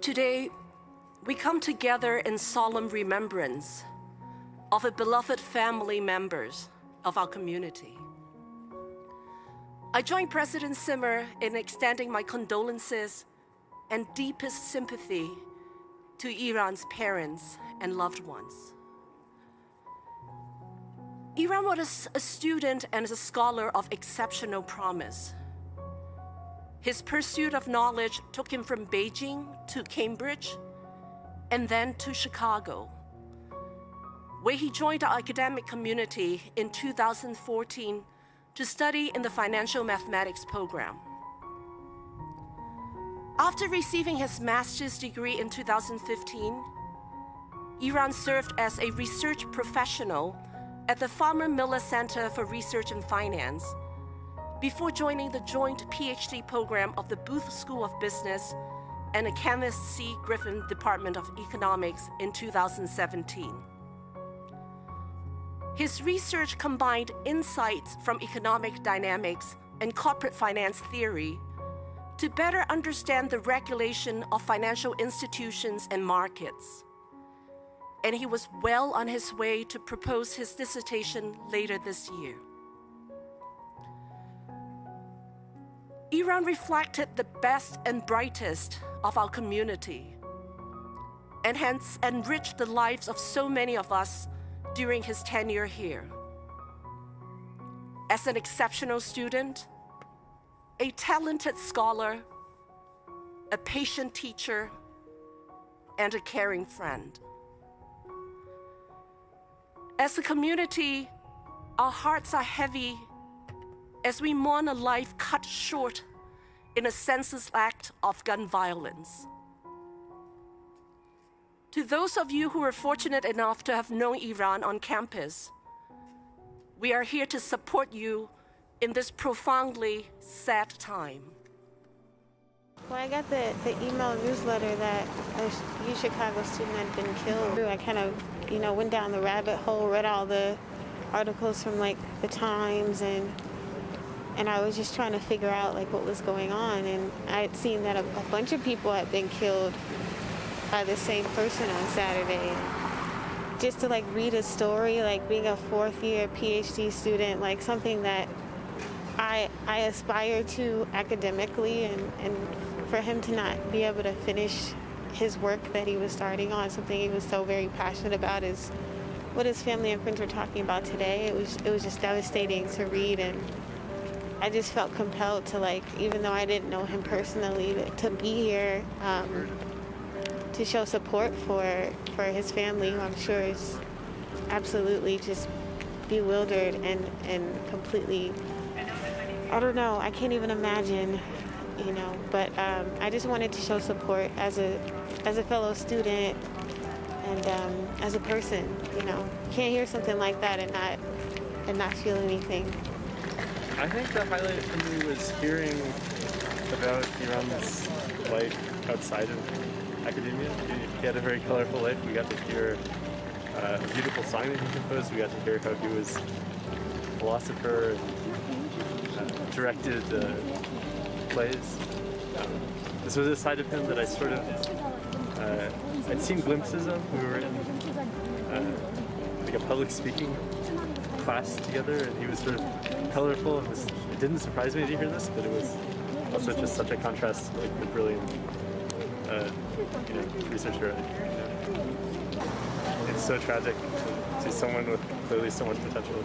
Today, we come together in solemn remembrance of a beloved family members of our community. I join President Simmer in extending my condolences and deepest sympathy to Yiran's parents and loved ones. Yiran was a student and a scholar of exceptional promise. His pursuit of knowledge took him from Beijing to Cambridge and then to Chicago, where he joined our academic community in 2014 to study in the financial mathematics program. After receiving his master's degree in 2015, Yiran served as a research professional at the Farmer Miller Center for Research and Finance before joining the joint PhD program of the Booth School of Business and the Ka Yee C Griffin Department of Economics in 2017. His research combined insights from economic dynamics and corporate finance theory to better understand the regulation of financial institutions and markets. And he was well on his way to propose his dissertation later this year. Yiran reflected the best and brightest of our community, and hence enriched the lives of so many of us during his tenure here. As an exceptional student, a talented scholar, a patient teacher, and a caring friend. As a community, our hearts are heavy as we mourn a life cut short in a senseless act of gun violence. To those of you who were fortunate enough to have known Yiran on campus, we are here to support you in this profoundly sad time. When I got the email newsletter that a U Chicago student had been killed, I kind of, went down the rabbit hole, read all the articles from the Times, and I was just trying to figure out what was going on. And I had seen that a bunch of people had been killed by the same person on Saturday. Just to read a story, being a fourth-year PhD student, something that I aspire to academically, and for him to not be able to finish his work that he was starting on, something he was so very passionate about, is what his family and friends were talking about today. It was just devastating to read, and I just felt compelled to, even though I didn't know him personally, to be here to show support for his family, who I'm sure is absolutely just bewildered and completely, I don't know, I can't even imagine, but I just wanted to show support as a fellow student and as a person, Can't hear something like that and not feel anything. I think the highlight for me was hearing about Yiran's life outside of academia. He had a very colorful life. We got to hear a beautiful song that he composed. We got to hear how he was a philosopher and directed plays. This was a side of him that I sort of I'd seen glimpses of. We were in a public speaking class together, and he was sort of colorful. It didn't surprise me to hear this, but it was also just such a contrast to the brilliant researcher. It's so tragic to see someone with clearly so much potential.